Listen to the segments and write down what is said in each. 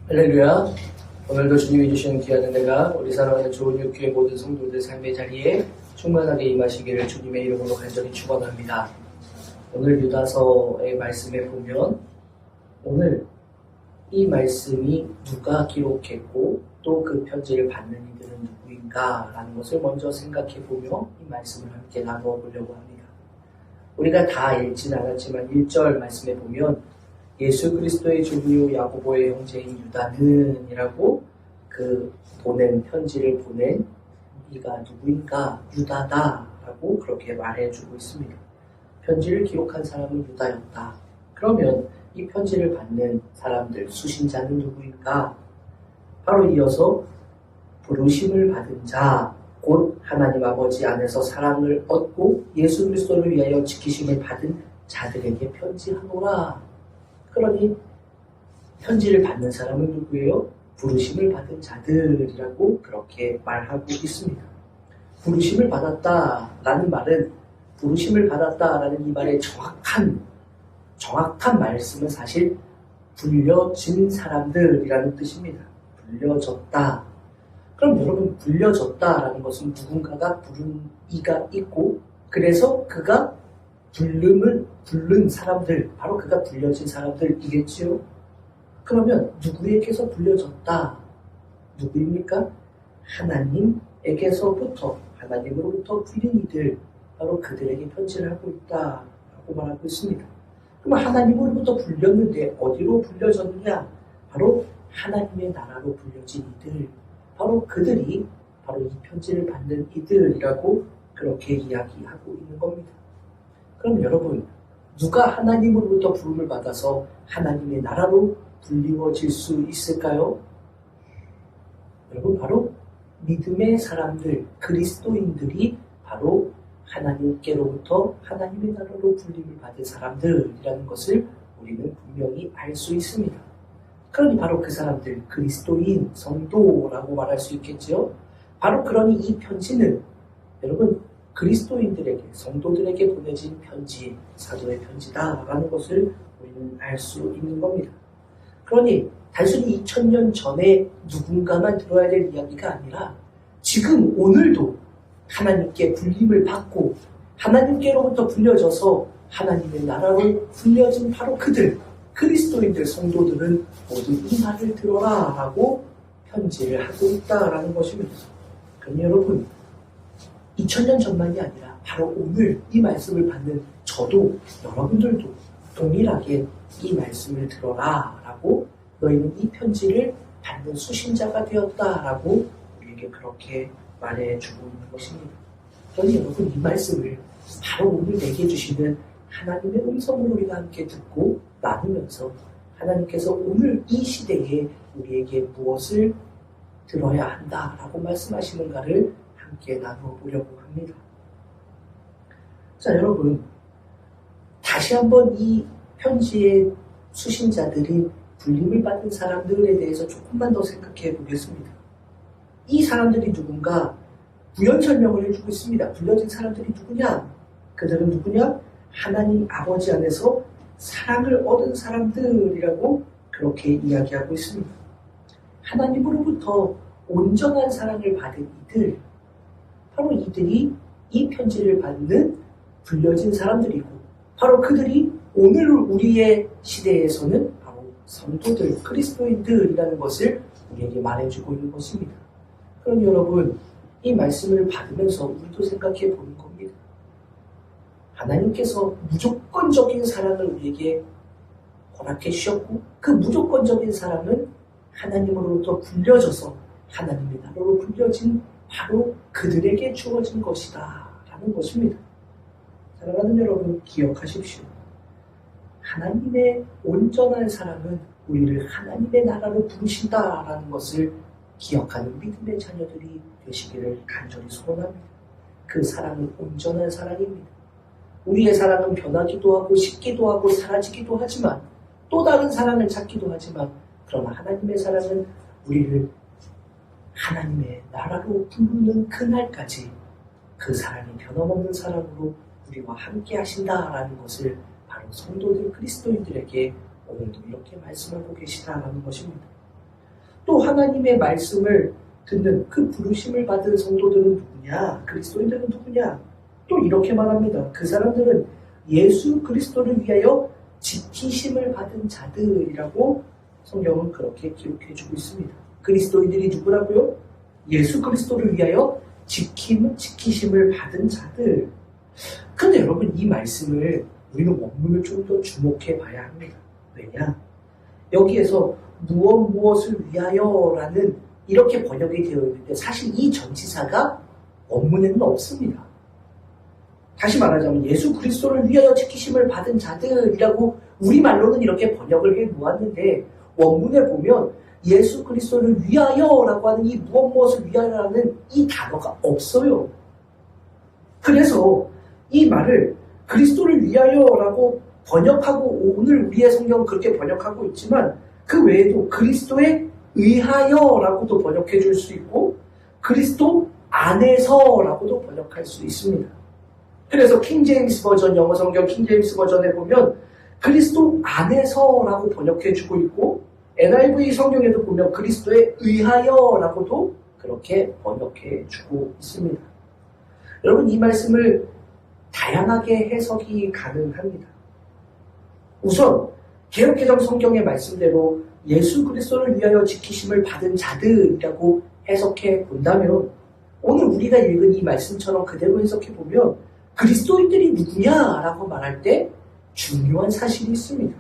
할렐루야. 오늘도 주님이 주시는 귀한 은혜가 우리 사랑하는 좋은 육교의 모든 성도들 삶의 자리에 충만하게 임하시기를 주님의 이름으로 간절히 축원합니다. 오늘 유다서의 말씀에 보면 오늘 이 말씀이 누가 기록했고 또 그 편지를 받는 이들은 누구인가 라는 것을 먼저 생각해 보며 이 말씀을 함께 나누어 보려고 합니다. 우리가 다 읽진 않았지만 1절 말씀에 보면 예수 그리스도의 조부요 야고보의 형제인 유다는 이라고 그 보낸 편지를 보낸 이가 누구인가? 유다다 라고 그렇게 말해주고 있습니다. 편지를 기록한 사람은 유다였다. 그러면 이 편지를 받는 사람들, 수신자는 누구인가? 바로 이어서 부르심을 받은 자, 곧 하나님 아버지 안에서 사랑을 얻고 예수 그리스도를 위하여 지키심을 받은 자들에게 편지하노라. 그러니 편지를 받는 사람은 누구예요? 부르심을 받은 자들이라고 그렇게 말하고 있습니다. 부르심을 받았다라는 말은 부르심을 받았다라는 이 말의 정확한 말씀은 사실 불려진 사람들이라는 뜻입니다. 불려졌다. 그럼 여러분 불려졌다라는 것은 누군가가 부른 이가 있고 그래서 그가 부른 사람들, 바로 그가 불려진 사람들이겠지요. 그러면 누구에게서 불려졌다? 누구입니까? 하나님으로부터 불린 이들, 바로 그들에게 편지를 하고 있다라고 말하고 있습니다. 그럼 하나님으로부터 불렸는데 어디로 불려졌느냐? 바로 하나님의 나라로 불려진 이들, 바로 그들이 바로 이 편지를 받는 이들이라고 그렇게 이야기하고 있는 겁니다. 그럼 여러분, 누가 하나님으로부터 부름을 받아서 하나님의 나라로 불리워질 수 있을까요? 여러분, 바로 믿음의 사람들, 그리스도인들이 바로 하나님께로부터 하나님의 나라로 불림을 받은 사람들이라는 것을 우리는 분명히 알 수 있습니다. 그러니 바로 그 사람들, 그리스도인, 성도라고 말할 수 있겠죠. 바로 그러니 이 편지는 여러분 그리스도인들에게, 성도들에게 보내진 편지, 사도의 편지다라는 것을 우리는 알 수 있는 겁니다. 그러니 단순히 2000년 전에 누군가만 들어야 될 이야기가 아니라 지금 오늘도 하나님께 불림을 받고 하나님께로부터 불려져서 하나님의 나라로 불려진 바로 그들, 그리스도인들, 성도들은 모두 이 말을 들어라 라고 편지를 하고 있다라는 것입니다. 그럼 여러분, 2000년 전만이 아니라 바로 오늘 이 말씀을 받는 저도 여러분들도 동일하게 이 말씀을 들어라 라고 너희는 이 편지를 받는 수신자가 되었다라고 우리에게 그렇게 말해주고 있는 것입니다. 그러니 여러분 이 말씀을 바로 오늘 내게 주시는 하나님의 음성을 우리가 함께 듣고 나누면서 하나님께서 오늘 이 시대에 우리에게 무엇을 들어야 한다라고 말씀하시는가를 함께 나누어 보려고 합니다. 자, 여러분, 다시 한번 이 편지의 수신자들이 불림을 받은 사람들에 대해서 조금만 더 생각해 보겠습니다. 이 사람들이 누군가 부연 설명을 해주고 있습니다. 불려진 사람들이 누구냐? 그들은 누구냐? 하나님 아버지 안에서 사랑을 얻은 사람들이라고 그렇게 이야기하고 있습니다. 하나님으로부터 온전한 사랑을 받은 이들, 바로 이들이 이 편지를 받는 불려진 사람들이고 바로 그들이 오늘 우리의 시대에서는 바로 성도들, 그리스도인들이라는 것을 우리에게 말해주고 있는 것입니다. 그럼 여러분, 이 말씀을 받으면서 우리도 생각해 보는 겁니다. 하나님께서 무조건적인 사랑을 우리에게 허락해 주셨고 그 무조건적인 사랑은 하나님으로부터 불려져서 하나님의 나라로 불려진 바로 그들에게 주어진 것이다 라는 것입니다. 사랑하는 여러분, 기억하십시오. 하나님의 온전한 사랑은 우리를 하나님의 나라로 부르신다라는 것을 기억하는 믿음의 자녀들이 되시기를 간절히 소원합니다. 그 사랑은 온전한 사랑입니다. 우리의 사랑은 변하기도 하고 식기도 하고 사라지기도 하지만 또 다른 사랑을 찾기도 하지만 그러나 하나님의 사랑은 우리를 하나님의 나라로 부르는 그날까지 그 사랑이 변함없는 사랑으로 우리와 함께 하신다라는 것을 바로 성도들 그리스도인들에게 오늘도 이렇게 말씀하고 계시다라는 것입니다. 또 하나님의 말씀을 듣는 그 부르심을 받은 성도들은 누구냐? 그리스도인들은 누구냐? 또 이렇게 말합니다. 그 사람들은 예수 그리스도를 위하여 지키심을 받은 자들이라고 성경은 그렇게 기록해주고 있습니다. 그리스도인들이 누구라고요? 예수 그리스도를 위하여 지키심을 받은 자들. 근데 여러분, 이 말씀을 우리는 원문을 좀 더 주목해 봐야 합니다. 왜냐? 여기에서 무엇을 위하여라는 이렇게 번역이 되어 있는데 사실 이 전치사가 원문에는 없습니다. 다시 말하자면 예수 그리스도를 위하여 지키심을 받은 자들이라고 우리말로는 이렇게 번역을 해놓았는데 원문에 보면 예수 그리스도를 위하여라고 하는 이 무엇을 위하여라는 이 단어가 없어요. 그래서 이 말을 그리스도를 위하여라고 번역하고 오늘 우리의 성경은 그렇게 번역하고 있지만 그 외에도 그리스도에 의하여라고도 번역해 줄 수 있고 그리스도 안에서라고도 번역할 수 있습니다. 그래서 킹제임스 버전, 영어 성경 킹제임스 버전에 보면 그리스도 안에서라고 번역해 주고 있고 NIV 성경에도 보면 그리스도에 의하여라고도 그렇게 번역해 주고 있습니다. 여러분, 이 말씀을 다양하게 해석이 가능합니다. 우선 개역개정 성경의 말씀대로 예수 그리스도를 위하여 지키심을 받은 자들이라고 해석해 본다면 오늘 우리가 읽은 이 말씀처럼 그대로 해석해 보면 그리스도인들이 누구냐라고 말할 때 중요한 사실이 있습니다.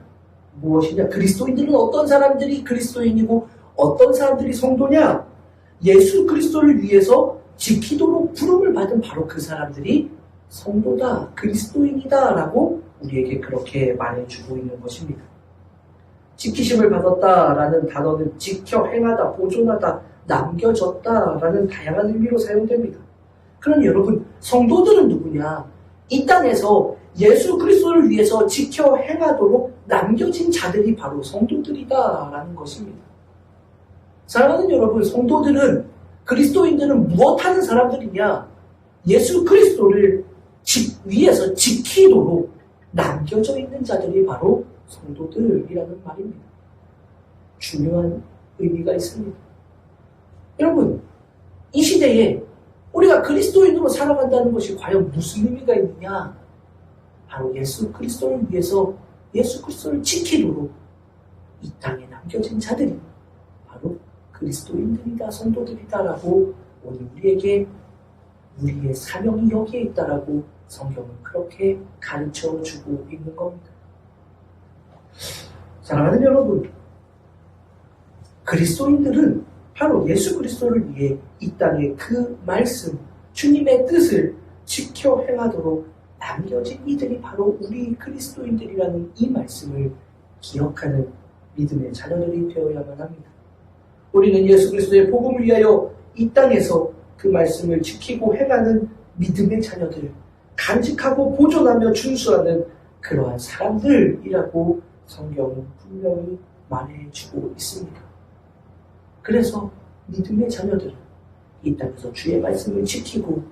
무엇이냐? 그리스도인들은 어떤 사람들이 그리스도인이고 어떤 사람들이 성도냐? 예수 그리스도를 위해서 지키도록 부름을 받은 바로 그 사람들이 성도다, 그리스도인이다 라고 우리에게 그렇게 말해주고 있는 것입니다. 지키심을 받았다라는 단어는 지켜, 행하다, 보존하다, 남겨졌다라는 다양한 의미로 사용됩니다. 그러니 여러분, 성도들은 누구냐? 이 땅에서 예수 그리스도를 위해서 지켜 행하도록 남겨진 자들이 바로 성도들이다라는 것입니다. 사랑하는 여러분, 성도들은, 그리스도인들은 무엇하는 사람들이냐? 예수 그리스도를 위해서 지키도록 남겨져 있는 자들이 바로 성도들이라는 말입니다. 중요한 의미가 있습니다. 여러분, 이 시대에 우리가 그리스도인으로 살아간다는 것이 과연 무슨 의미가 있느냐? 바로 예수 그리스도를 위해서 예수 그리스도를 지키도록 이 땅에 남겨진 자들이 바로 그리스도인들이다, 성도들이다라고 오늘 우리에게 우리의 사명이 여기에 있다라고 성경은 그렇게 가르쳐주고 있는 겁니다. 사랑하는 여러분, 그리스도인들은 바로 예수 그리스도를 위해 이 땅에 그 말씀, 주님의 뜻을 지켜 행하도록 남겨진 이들이 바로 우리 그리스도인들이라는 이 말씀을 기억하는 믿음의 자녀들이 되어야만 합니다. 우리는 예수 그리스도의 복음을 위하여 이 땅에서 그 말씀을 지키고 행하는 믿음의 자녀들을 간직하고 보존하며 준수하는 그러한 사람들이라고 성경은 분명히 말해주고 있습니다. 그래서 믿음의 자녀들은 이 땅에서 주의 말씀을 지키고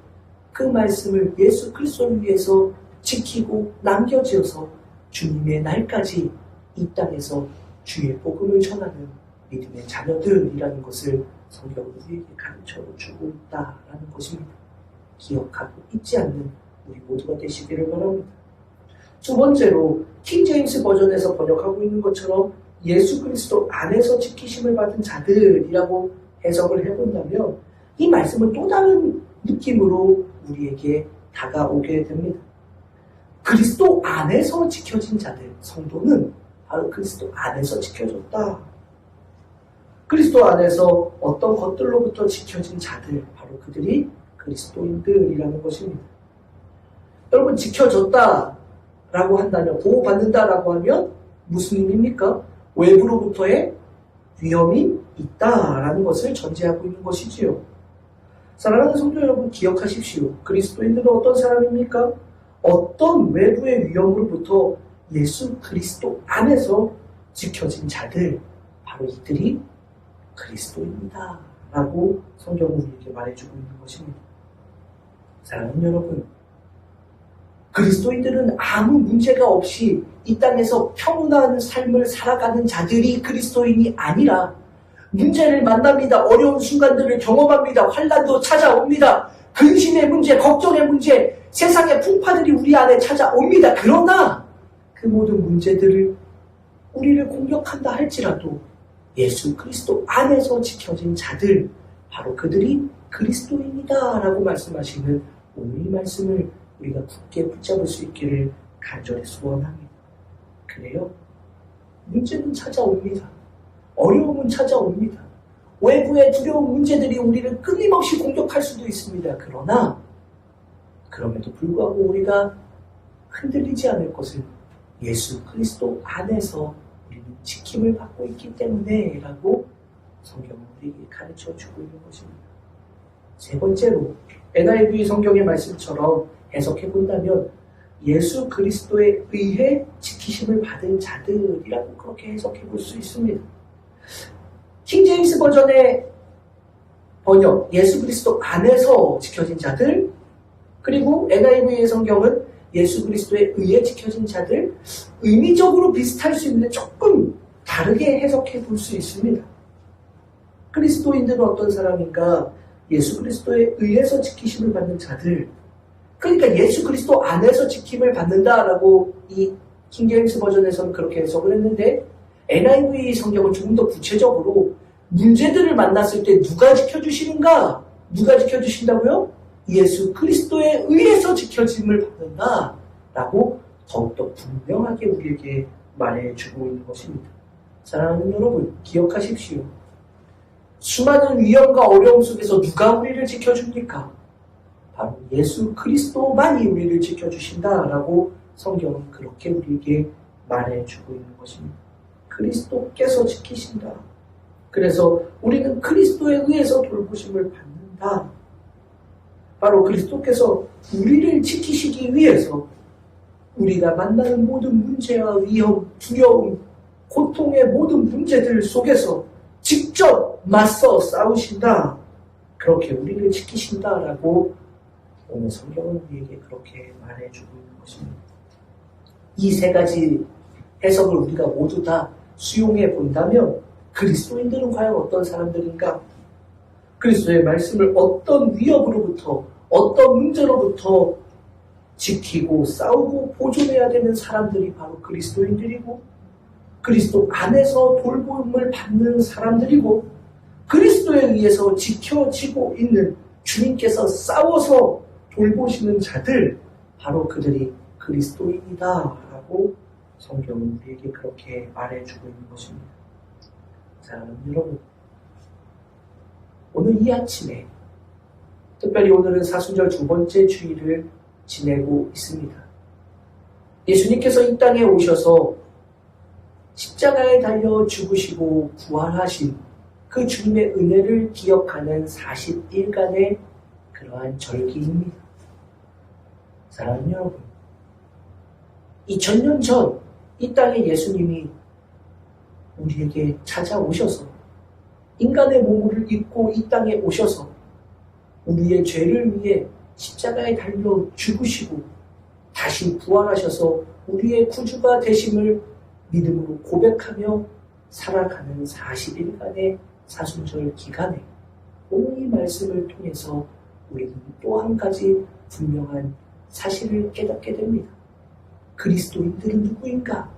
그 말씀을 예수 그리스도를 위해서 지키고 남겨지어서 주님의 날까지 이 땅에서 주의 복음을 전하는 믿음의 자녀들이라는 것을 성경은 우리에게 가르쳐주고 있다라는 것입니다. 기억하고 잊지 않는 우리 모두가 되시기를 바랍니다. 두 번째로 킹제임스 버전에서 번역하고 있는 것처럼 예수 그리스도 안에서 지키심을 받은 자들이라고 해석을 해본다면 이 말씀은 또 다른 느낌으로 우리에게 다가오게 됩니다. 그리스도 안에서 지켜진 자들, 성도는 바로 그리스도 안에서 지켜졌다. 그리스도 안에서 어떤 것들로부터 지켜진 자들, 바로 그들이 그리스도인들이라는 것입니다. 여러분, 지켜졌다라고 한다면, 보호받는다라고 하면 무슨 의미입니까? 외부로부터의 위험이 있다라는 것을 전제하고 있는 것이지요. 사랑하는 성도 여러분, 기억하십시오. 그리스도인들은 어떤 사람입니까? 어떤 외부의 위험으로부터 예수 그리스도 안에서 지켜진 자들, 바로 이들이 그리스도입니다 라고 성경은 우리에게 말해주고 있는 것입니다. 사랑하는 여러분, 그리스도인들은 아무 문제가 없이 이 땅에서 평온한 삶을 살아가는 자들이 그리스도인이 아니라 문제를 만납니다. 어려운 순간들을 경험합니다. 환난도 찾아옵니다. 근심의 문제, 걱정의 문제, 세상의 풍파들이 우리 안에 찾아옵니다. 그러나 그 모든 문제들을 우리를 공격한다 할지라도 예수 그리스도 안에서 지켜진 자들, 바로 그들이 그리스도인이다 라고 말씀하시는 오늘 이 말씀을 우리가 굳게 붙잡을 수 있기를 간절히 소원합니다. 그래요? 문제는 찾아옵니다. 어려움은 찾아옵니다. 외부의 두려운 문제들이 우리를 끊임없이 공격할 수도 있습니다. 그러나 그럼에도 불구하고 우리가 흔들리지 않을 것은 예수 그리스도 안에서 우리는 지킴을 받고 있기 때문에 라고 성경은 우리에게 가르쳐주고 있는 것입니다. 세 번째로 NIV 성경의 말씀처럼 해석해 본다면 예수 그리스도에 의해 지키심을 받은 자들이라고 그렇게 해석해 볼 수 있습니다. 킹제임스 버전의 번역, 예수 그리스도 안에서 지켜진 자들, 그리고 NIV의 성경은 예수 그리스도에 의해 지켜진 자들, 의미적으로 비슷할 수 있는데 조금 다르게 해석해 볼 수 있습니다. 그리스도인들은 어떤 사람인가? 예수 그리스도에 의해서 지키심을 받는 자들, 그러니까 예수 그리스도 안에서 지킴을 받는다라고 이 킹제임스 버전에서는 그렇게 해석을 했는데 NIV 성경은 조금 더 구체적으로 문제들을 만났을 때 누가 지켜주시는가? 누가 지켜주신다고요? 예수 그리스도에 의해서 지켜짐을 받는다라고 더욱더 분명하게 우리에게 말해주고 있는 것입니다. 사랑하는 여러분, 기억하십시오. 수많은 위험과 어려움 속에서 누가 우리를 지켜줍니까? 바로 예수 그리스도만이 우리를 지켜주신다라고 성경은 그렇게 우리에게 말해주고 있는 것입니다. 그리스도께서 지키신다. 그래서 우리는 그리스도에 의해서 돌보심을 받는다. 바로 그리스도께서 우리를 지키시기 위해서 우리가 만나는 모든 문제와 위험, 두려움, 고통의 모든 문제들 속에서 직접 맞서 싸우신다. 그렇게 우리를 지키신다라고 오늘 성경은 우리에게 그렇게 말해주고 있는 것입니다. 이 세 가지 해석을 우리가 모두 다 수용해 본다면 그리스도인들은 과연 어떤 사람들인가? 그리스도의 말씀을 어떤 위협으로부터, 어떤 문제로부터 지키고 싸우고 보존해야 되는 사람들이 바로 그리스도인들이고, 그리스도 안에서 돌봄을 받는 사람들이고, 그리스도에 의해서 지켜지고 있는 주님께서 싸워서 돌보시는 자들, 바로 그들이 그리스도인이다라고 성경은 우리에게 그렇게 말해주고 있는 것입니다. 사랑하는 여러분, 오늘 이 아침에 특별히 오늘은 사순절 두 번째 주일을 지내고 있습니다. 예수님께서 이 땅에 오셔서 십자가에 달려 죽으시고 부활하신 그 주님의 은혜를 기억하는 40일간의 그러한 절기입니다. 사랑하는 여러분, 2000년 전 이 땅에 예수님이 우리에게 찾아오셔서 인간의 몸을 입고 이 땅에 오셔서 우리의 죄를 위해 십자가에 달려 죽으시고 다시 부활하셔서 우리의 구주가 되심을 믿음으로 고백하며 살아가는 40일간의 사순절 기간에 오늘 이 말씀을 통해서 우리는 또 한 가지 분명한 사실을 깨닫게 됩니다. 그리스도인들은 누구인가?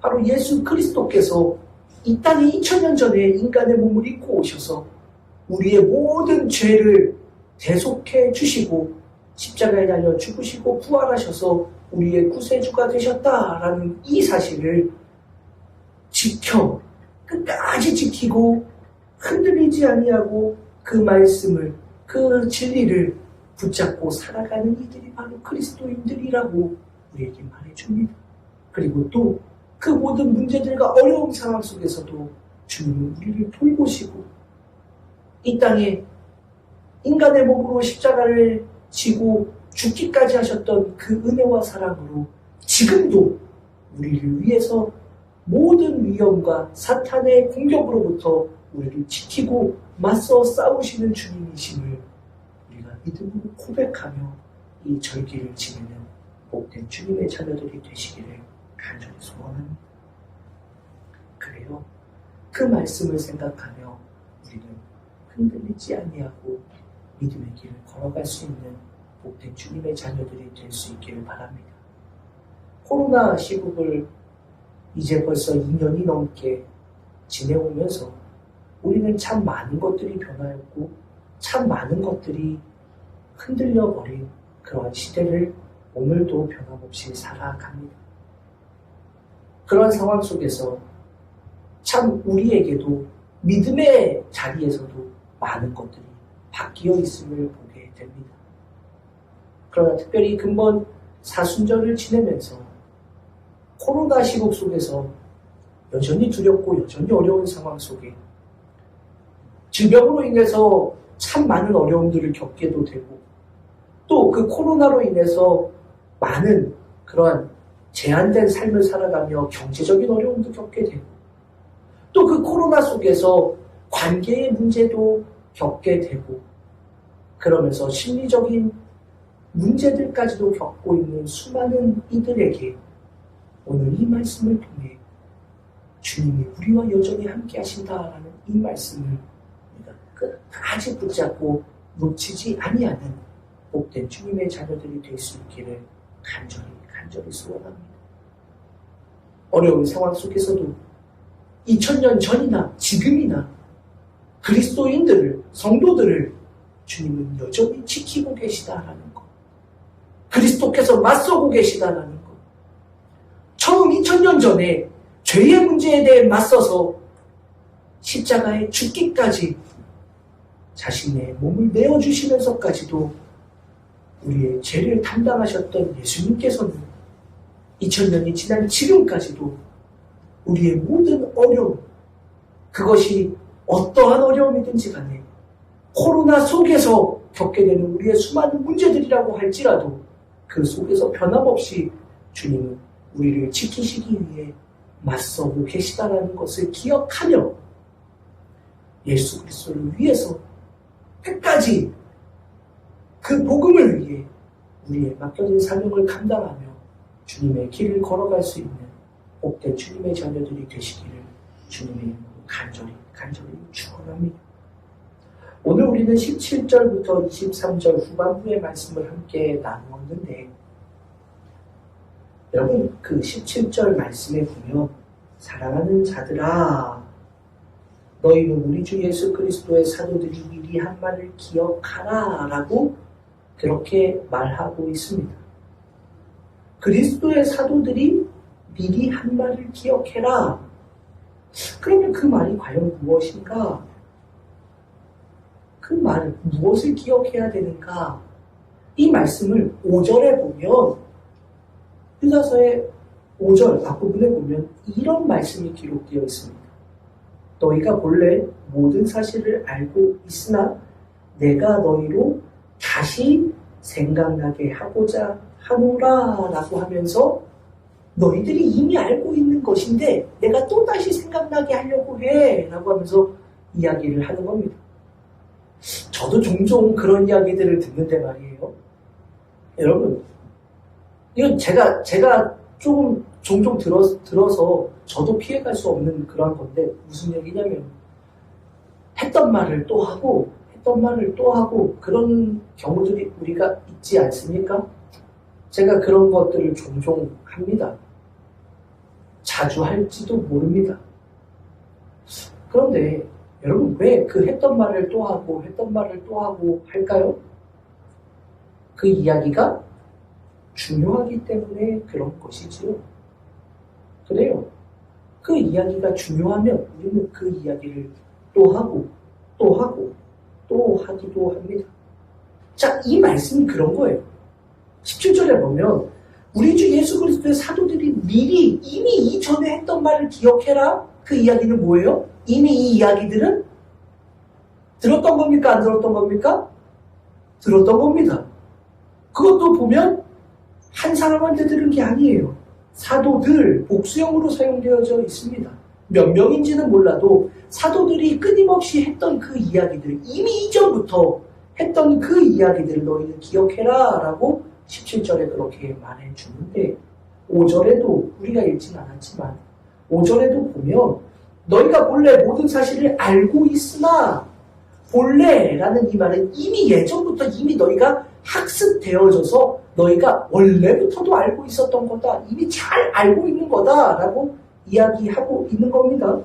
바로 예수 그리스도께서 이 땅에 2000년 전에 인간의 몸을 입고 오셔서 우리의 모든 죄를 대속해 주시고 십자가에 달려 죽으시고 부활하셔서 우리의 구세주가 되셨다라는 이 사실을 끝까지 지키고 흔들리지 아니하고 그 말씀을, 그 진리를 붙잡고 살아가는 이들이 바로 그리스도인들이라고 우리에게 말해줍니다. 그리고 또 그 모든 문제들과 어려운 상황 속에서도 주님은 우리를 돌보시고 이 땅에 인간의 몸으로 십자가를 지고 죽기까지 하셨던 그 은혜와 사랑으로 지금도 우리를 위해서 모든 위험과 사탄의 공격으로부터 우리를 지키고 맞서 싸우시는 주님이심을 우리가 믿음으로 고백하며 이 절기를 지내는 복된 주님의 자녀들이 되시기를 간절히 소원합니다. 그래요. 그 말씀을 생각하며 우리는 흔들리지 아니하고 믿음의 길을 걸어갈 수 있는 복된 주님의 자녀들이 될 수 있기를 바랍니다. 코로나 시국을 이제 벌써 2년이 넘게 지내오면서 우리는 참 많은 것들이 변화했고 참 많은 것들이 흔들려버린 그러한 시대를 오늘도 변함없이 살아갑니다. 그런 상황 속에서 참 우리에게도 믿음의 자리에서도 많은 것들이 바뀌어 있음을 보게 됩니다. 그러나 특별히 근본 사순절을 지내면서 코로나 시국 속에서 여전히 두렵고 여전히 어려운 상황 속에 질병으로 인해서 참 많은 어려움들을 겪게도 되고 또 그 코로나로 인해서 많은 그러한 제한된 삶을 살아가며 경제적인 어려움도 겪게 되고 또 그 코로나 속에서 관계의 문제도 겪게 되고 그러면서 심리적인 문제들까지도 겪고 있는 수많은 이들에게 오늘 이 말씀을 통해 주님이 우리와 여전히 함께 하신다라는 이 말씀을 우리가 끝까지 붙잡고 놓치지 아니하는 복된 주님의 자녀들이 될 수 있기를 간절히 소원합니다. 어려운 상황 속에서도 2000년 전이나 지금이나 그리스도인들을, 성도들을 주님은 여전히 지키고 계시다라는 것. 그리스도께서 맞서고 계시다라는 것. 처음 2000년 전에 죄의 문제에 대해 맞서서 십자가에 죽기까지 자신의 몸을 내어주시면서까지도 우리의 죄를 담당하셨던 예수님께서는 2000년이 지난 지금까지도 우리의 모든 어려움, 그것이 어떠한 어려움이든지 간에 코로나 속에서 겪게 되는 우리의 수많은 문제들이라고 할지라도 그 속에서 변함없이 주님은 우리를 지키시기 위해 맞서고 계시다라는 것을 기억하며 예수 그리스도를 위해서 끝까지 그 복음을 위해 우리의 맡겨진 사명을 감당하며 주님의 길을 걸어갈 수 있는 복된 주님의 자녀들이 되시기를 주님의 이름으로 간절히 축원합니다. 오늘 우리는 17절부터 23절 후반부의 말씀을 함께 나누었는데 여러분 그 17절 말씀에 보면 사랑하는 자들아 너희는 우리 주 예수 그리스도의 사도들이 미리 한 말을 기억하라 라고 그렇게 말하고 있습니다. 그리스도의 사도들이 미리 한 말을 기억해라. 그러면 그 말이 과연 무엇인가? 그 말을 무엇을 기억해야 되는가? 이 말씀을 5절에 보면 유다서의 5절 앞부분에 보면 이런 말씀이 기록되어 있습니다. 너희가 본래 모든 사실을 알고 있으나 내가 너희로 다시 생각나게 하고자 하노라 라고 하면서 너희들이 이미 알고 있는 것인데 내가 또다시 생각나게 하려고 해 라고 하면서 이야기를 하는 겁니다. 저도 종종 그런 이야기들을 듣는데 말이에요. 여러분 이건 제가 조금 종종 들어서 저도 피해갈 수 없는 그런 건데 무슨 얘기냐면 했던 말을 또 하고 그런 경우들이 우리가 있지 않습니까? 제가 그런 것들을 종종 합니다. 자주 할지도 모릅니다. 그런데 여러분 왜 그 했던 말을 또 하고 할까요? 그 이야기가 중요하기 때문에 그런 것이지요. 그래요. 그 이야기가 중요하면 우리는 그 이야기를 또 하기도 합니다. 자, 이 말씀이 그런 거예요. 17절에 보면 우리 주 예수 그리스도의 사도들이 미리 이미 이전에 했던 말을 기억해라. 그 이야기는 뭐예요? 이미 이 이야기들은 들었던 겁니까? 안 들었던 겁니까? 들었던 겁니다. 그것도 보면 한 사람한테 들은 게 아니에요. 사도들 복수형으로 사용되어져 있습니다. 몇 명인지는 몰라도 사도들이 끊임없이 했던 그 이야기들, 이미 이전부터 했던 그 이야기들을 너희는 기억해라 라고 17절에 그렇게 말해주는데 5절에도 우리가 읽진 않았지만 5절에도 보면 너희가 본래 모든 사실을 알고 있으나 본래라는 이 말은 이미 예전부터 이미 너희가 학습되어져서 너희가 원래부터도 알고 있었던 거다. 이미 잘 알고 있는 거다라고 이야기하고 있는 겁니다.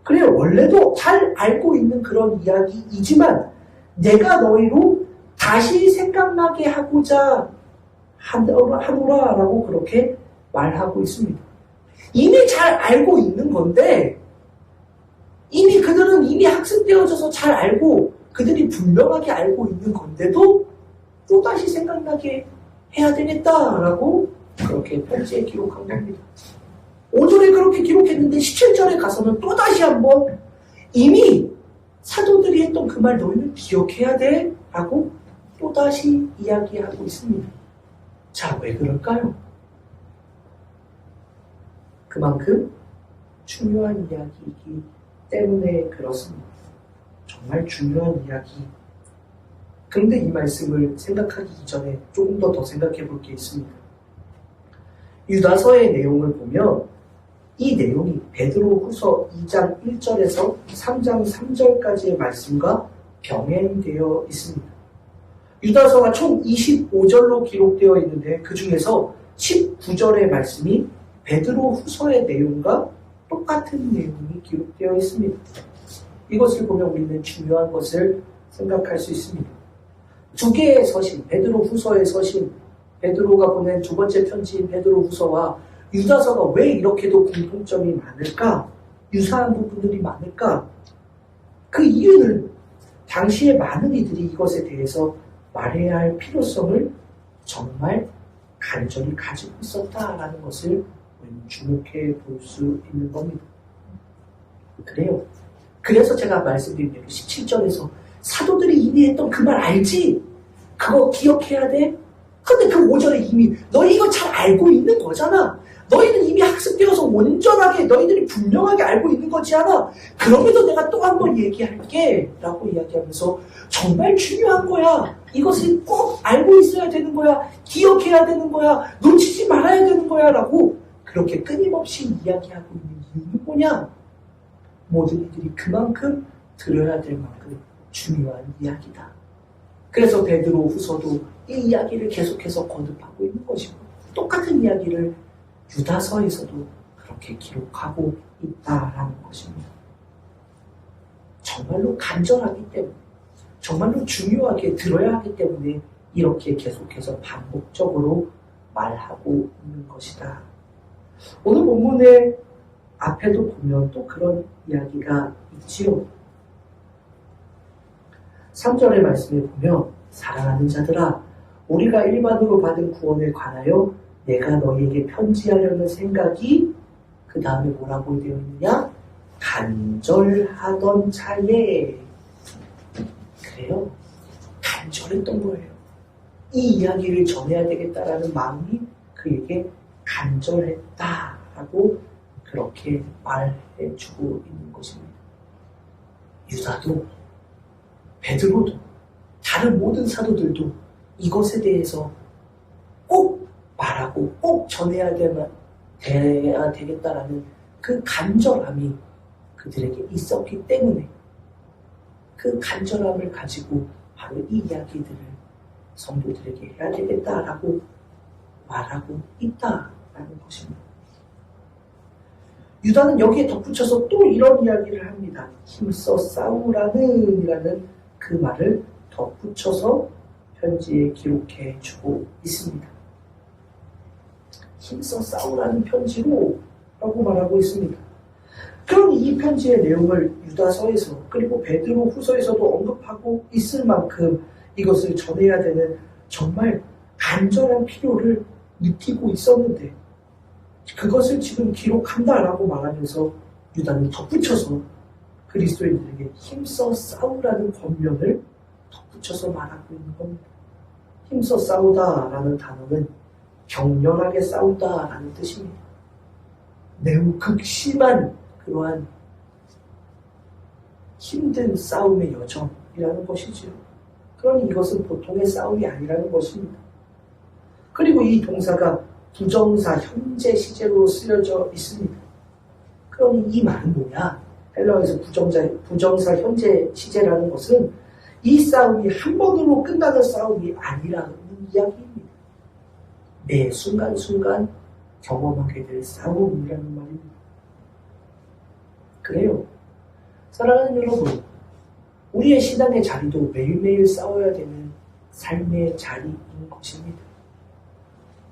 그래요. 원래도 잘 알고 있는 그런 이야기이지만 내가 너희로 다시 생각나게 하고자 하노라라고 그렇게 말하고 있습니다. 이미 잘 알고 있는 건데 이미 그들은 이미 학습되어져서 잘 알고 그들이 분명하게 알고 있는 건데도 또다시 생각나게 해야 되겠다라고 그렇게 편지에 기록한 겁니다. 5절에 그렇게 기록했는데 17절에 가서는 또다시 한번 이미 사도들이 했던 그 말 너희는 기억해야 돼 라고 또다시 이야기하고 있습니다. 자, 왜 그럴까요? 그만큼 중요한 이야기이기 때문에 그렇습니다. 정말 중요한 이야기. 그런데 이 말씀을 생각하기 이전에 조금 더 생각해 볼 게 있습니다. 유다서의 내용을 보면 이 내용이 베드로후서 2장 1절에서 3장 3절까지의 말씀과 병행되어 있습니다. 유다서가 총 25절로 기록되어 있는데 그 중에서 19절의 말씀이 베드로후서의 내용과 똑같은 내용이 기록되어 있습니다. 이것을 보면 우리는 중요한 것을 생각할 수 있습니다. 두 개의 서신, 베드로후서의 서신, 베드로가 보낸 두 번째 편지인 베드로후서와 유다서가 왜 이렇게도 공통점이 많을까? 유사한 부분들이 많을까? 그 이유는 당시에 많은 이들이 이것에 대해서 말해야 할 필요성을 정말 간절히 가지고 있었다라는 것을 주목해 볼 수 있는 겁니다. 그래요. 그래서 제가 말씀드린 대로 17절에서 사도들이 이미 했던 그 말 알지? 그거 기억해야 돼? 근데 그 5절에 이미 너희 이거 잘 알고 있는 거잖아. 너희는 이미 학습되어서 온전하게 너희들이 분명하게 알고 있는 거지 않아? 그럼에도 내가 또 한 번 얘기할게 라고 이야기하면서 정말 중요한 거야. 이것을 꼭 알고 있어야 되는 거야. 기억해야 되는 거야. 놓치지 말아야 되는 거야 라고 그렇게 끊임없이 이야기하고 있는 이유는 뭐냐? 모든 이들이 그만큼 들어야 될 만큼 중요한 이야기다. 그래서 베드로 후서도 이 이야기를 계속해서 거듭하고 있는 것이고 똑같은 이야기를 유다서에서도 그렇게 기록하고 있다라는 것입니다. 정말로 간절하기 때문에 정말로 중요하게 들어야 하기 때문에 이렇게 계속해서 반복적으로 말하고 있는 것이다. 오늘 본문의 앞에도 보면 또 그런 이야기가 있지요. 3절의 말씀에 보면 사랑하는 자들아 우리가 일반으로 받은 구원에 관하여 내가 너희에게 편지하려는 생각이 그 다음에 뭐라고 되어 있느냐? 간절하던 차에 그래요. 간절했던 거예요. 이 이야기를 전해야 되겠다라는 마음이 그에게 간절했다라고 그렇게 말해주고 있는 것입니다. 유다도 베드로도 다른 모든 사도들도 이것에 대해서 꼭 말하고 꼭 전해야 되겠다라는 그 간절함이 그들에게 있었기 때문에 그 간절함을 가지고 바로 이 이야기들을 성도들에게 해야 되겠다라고 말하고 있다라는 것입니다. 유다는 여기에 덧붙여서 또 이런 이야기를 합니다. 힘써 싸우라는 그 말을 덧붙여서 편지에 기록해 주고 있습니다. 힘써 싸우라는 편지로 라고 말하고 있습니다. 그럼 이 편지의 내용을 유다서에서 그리고 베드로 후서에서도 언급하고 있을 만큼 이것을 전해야 되는 정말 간절한 필요를 느끼고 있었는데 그것을 지금 기록한다라고 말하면서 유다는 덧붙여서 그리스도인들에게 힘써 싸우라는 권면을 덧붙여서 말하고 있는 겁니다. 힘써 싸우다라는 단어는 격렬하게 싸우다라는 뜻입니다. 매우 극심한 그러한 힘든 싸움의 여정이라는 것이지요. 그러니 이것은 보통의 싸움이 아니라는 것입니다. 그리고 이 동사가 부정사 현재 시제로 쓰여져 있습니다. 그러니 이 말은 뭐냐? 헬라어에서 부정사 현재 시제라는 것은 이 싸움이 한 번으로 끝나는 싸움이 아니라는 이야기입니다. 매 순간순간 경험하게 될 싸움이라는 말입니다. 그래요. 사랑하는 여러분, 우리의 신앙의 자리도 매일매일 싸워야 되는 삶의 자리인 것입니다.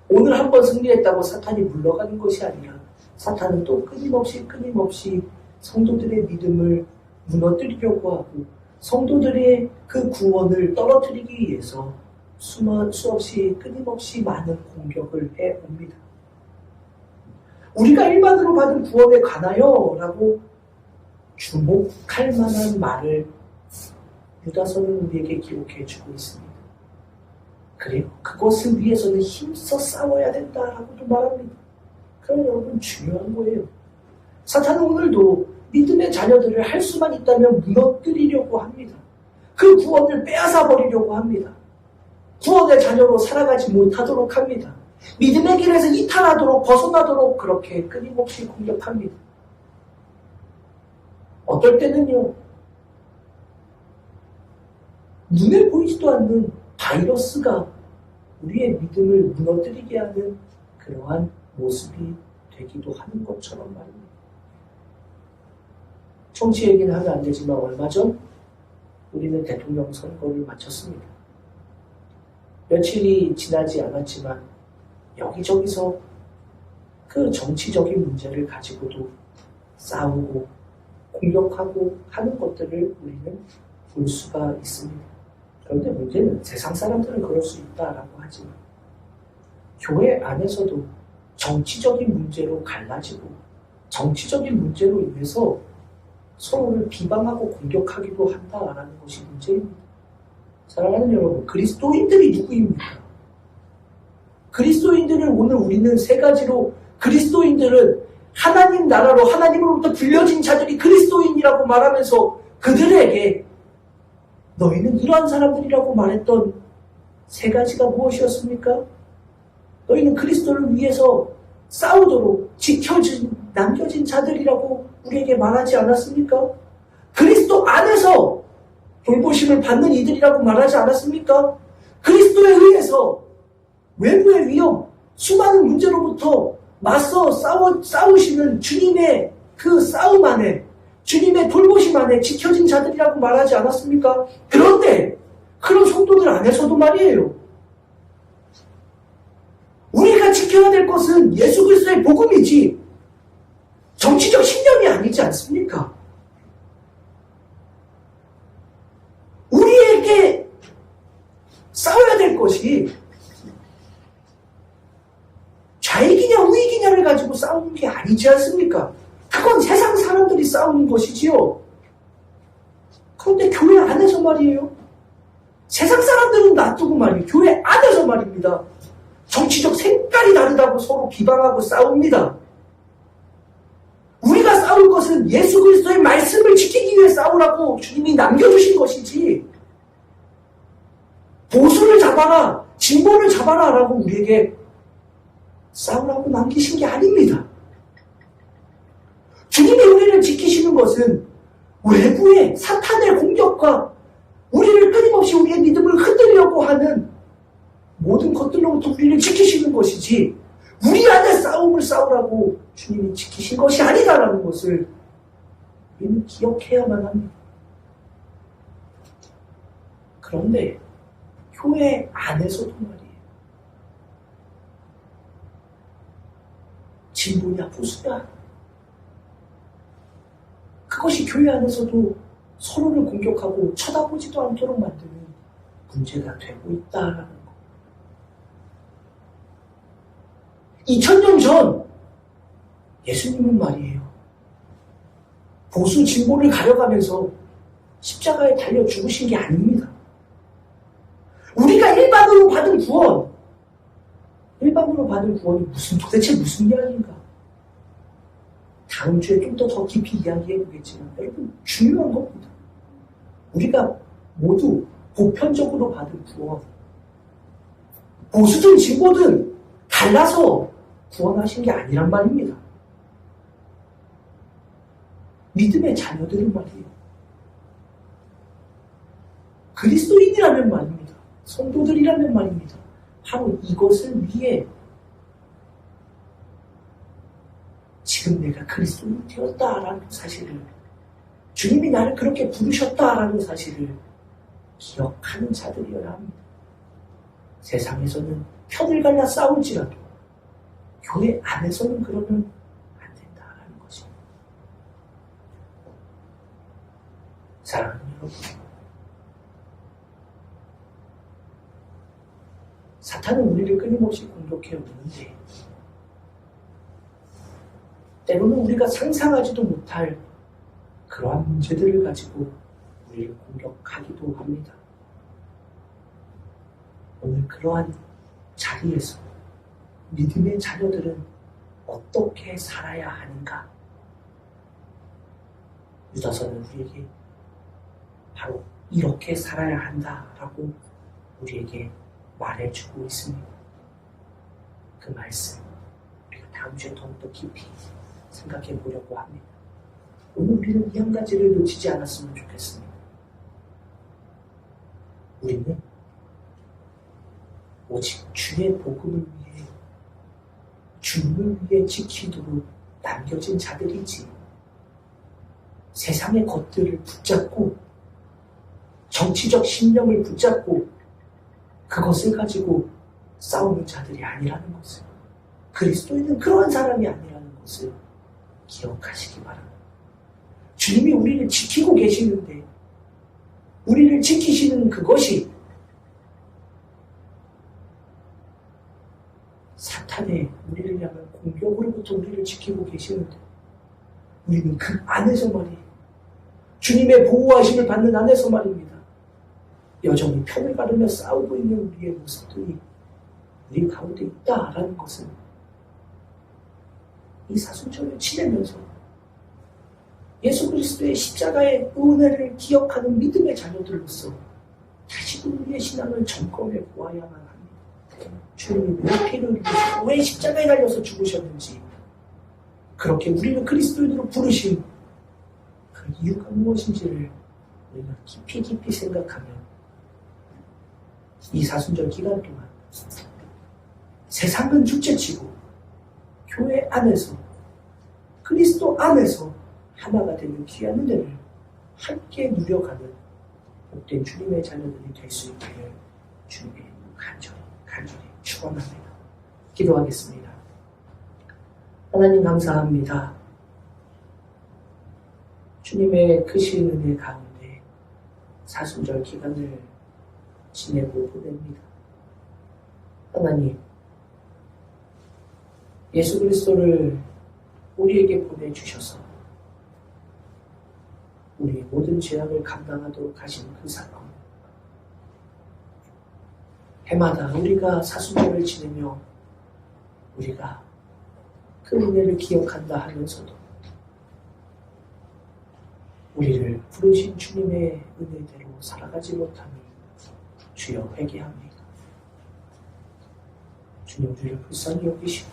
오늘 한번 승리했다고 사탄이 물러가는 것이 아니라 사탄은 또 끊임없이 성도들의 믿음을 무너뜨리려고 하고 성도들의 그 구원을 떨어뜨리기 위해서 수없이 끊임없이 많은 공격을 해옵니다. 우리가 일반으로 받은 구원에 관하여 라고 주목할 만한 말을 유다서는 우리에게 기록해 주고 있습니다. 그리고 그것을 위해서는 힘써 싸워야 된다라고도 말합니다. 그럼 여러분 중요한 거예요. 사탄은 오늘도 믿음의 자녀들을 할 수만 있다면 무너뜨리려고 합니다. 그 구원을 빼앗아 버리려고 합니다. 구원의 자녀로 살아가지 못하도록 합니다. 믿음의 길에서 이탈하도록 벗어나도록 그렇게 끊임없이 공격합니다. 어떨 때는요, 눈에 보이지도 않는 바이러스가 우리의 믿음을 무너뜨리게 하는 그러한 모습이 되기도 하는 것처럼 말입니다. 정치 얘기는 하면 안 되지만 얼마 전 우리는 대통령 선거를 마쳤습니다. 며칠이 지나지 않았지만 여기저기서 그 정치적인 문제를 가지고도 싸우고 공격하고 하는 것들을 우리는 볼 수가 있습니다. 그런데 문제는 세상 사람들은 그럴 수 있다라고 하지만 교회 안에서도 정치적인 문제로 갈라지고 정치적인 문제로 인해서 서로를 비방하고 공격하기도 한다라는 것이 문제입니다. 사랑하는 여러분, 그리스도인들이 누구입니까? 그리스도인들을 오늘 우리는 세 가지로, 그리스도인들은 하나님 나라로 하나님으로부터 불려진 자들이 그리스도인이라고 말하면서 그들에게 너희는 이러한 사람들이라고 말했던 세 가지가 무엇이었습니까? 너희는 그리스도를 위해서 싸우도록 남겨진 자들이라고 우리에게 말하지 않았습니까? 그리스도 안에서 돌보심을 받는 이들이라고 말하지 않았습니까? 그리스도에 의해서 외부의 위험, 수많은 문제로부터 맞서 싸우시는 주님의 그 싸움 안에, 주님의 돌보심 안에 지켜진 자들이라고 말하지 않았습니까? 그런데 그런 성도들 안에서도 말이에요. 우리가 지켜야 될 것은 예수 그리스도의 복음이지 정치적 신념이 아니지 않습니까? 우리에게 싸워야 될 것이 좌익이냐 우익이냐를 가지고 싸우는 게 아니지 않습니까? 그건 세상 사람들이 싸우는 것이지요. 그런데 교회 안에서 말이에요. 세상 사람들은 놔두고 말이에요. 교회 안에서 말입니다. 정치적 색깔이 다르다고 서로 비방하고 싸웁니다. 우리가 싸울 것은 예수 그리스도의 말씀을 지키기 위해 싸우라고 주님이 남겨주신 것이지 보수를 잡아라, 진보를 잡아라 라고 우리에게 싸우라고 남기신 게 아닙니다. 주님이 우리를 지키시는 것은 외부의 사탄의 공격과 우리를 끊임없이 우리의 믿음을 흔들려고 하는 모든 것들로부터 우리를 지키시는 것이지 우리 안에 싸움을 싸우라고 주님이 지키신 것이 아니다라는 것을 우리는 기억해야만 합니다. 그런데 교회 안에서도 말이에요. 진보냐 보수냐 그것이 교회 안에서도 서로를 공격하고 쳐다보지도 않도록 만드는 문제가 되고 있다라는 것. 2000년 전 예수님은 말이에요. 보수 진보를 가려가면서 십자가에 달려 죽으신 게 아닙니다. 우리가 일반으로 받은 구원이 도대체 무슨 이야기인가? 다음 주에 좀 더 깊이 이야기해 보겠지만 여러분 중요한 겁니다. 우리가 모두 보편적으로 받은 구원, 보수든 진보든 갈라서 구원하신 게 아니란 말입니다. 믿음의 자녀들은 말이에요. 그리스도인이라면 말입니다. 성도들이라면 말입니다. 바로 이것을 위해 지금 내가 그리스도인이 되었다라는 사실을, 주님이 나를 그렇게 부르셨다라는 사실을 기억하는 자들이어야 합니다. 세상에서는 편을 갈라 싸울지라도 교회 안에서는 그러면 안 된다라는 것입니다. 사랑하는 여러분, 사탄은 우리를 끊임없이 공격해 오는데 때로는 우리가 상상하지도 못할 그러한 문제들을 가지고 우리를 공격하기도 합니다. 오늘 그러한 자리에서 믿음의 자녀들은 어떻게 살아야 하는가? 유다서는 우리에게 바로 이렇게 살아야 한다라고 우리에게 말해주고 있습니다. 그 말씀 우리가 다음 주에 더욱더 깊이 생각해 보려고 합니다. 오늘 우리는 이 한 가지를 놓치지 않았으면 좋겠습니다. 우리는 오직 주의 복음을 위해, 주님을 위해 지키도록 남겨진 자들이지, 세상의 것들을 붙잡고 정치적 신념을 붙잡고 그것을 가지고 싸우는 자들이 아니라는 것을, 그리스도인은 그러한 사람이 아니라는 것을 기억하시기 바랍니다. 주님이 우리를 지키고 계시는데 우리를 지키시는 그것이 사탄의 우리를 향한 공격으로부터 우리를 지키고 계시는데 우리는 그 안에서 말이에요. 주님의 보호하심을 받는 안에서 말입니다. 여전히 편을 가르며 싸우고 있는 우리의 모습들이 우리 가운데 있다라는 것을 이 사순절을 지내면서 예수 그리스도의 십자가의 은혜를 기억하는 믿음의 자녀들로서 다시금 우리의 신앙을 점검해 보아야만 합니다. 주님이 왜 피를 흘리시고 왜 십자가에 달려서 죽으셨는지, 그렇게 우리를 그리스도인으로 부르신 그 이유가 무엇인지를 우리가 깊이 생각하면 이 사순절 기간 동안 세상은 둘째치고 교회 안에서 그리스도 안에서 하나가 되는 귀한 은혜를 함께 누려가는 복된 주님의 자녀들이 될 수 있기를 주님의 간절히 축원합니다. 기도하겠습니다. 하나님 감사합니다. 주님의 크신 은혜 가운데 사순절 기간을 지내고 보냅니다. 하나님, 예수 그리스도를 우리에게 보내주셔서 우리의 모든 죄악을 감당하도록 하신 그 사건, 해마다 우리가 사순절을 지내며 우리가 그 은혜를 기억한다 하면서도 우리를 부르신 주님의 은혜대로 살아가지 못함을 주여 회개합니다. 주님, 우리를 불쌍히 여기시고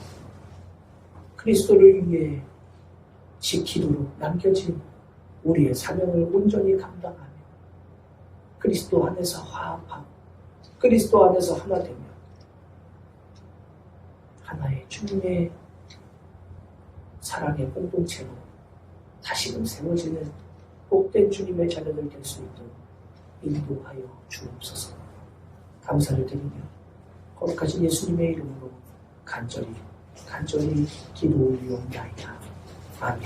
그리스도를 위해 지키도록 남겨진 우리의 사명을 온전히 감당하며 그리스도 안에서 화합하고 그리스도 안에서 하나 되며 하나의 주님의 사랑의 공동체로 다시금 세워지는 복된 주님의 자녀들 될 수 있도록 인도하여 주옵소서. 감사를 드리며 거룩하신 예수님의 이름으로 간절히 기도 올리옵나이다. 아멘.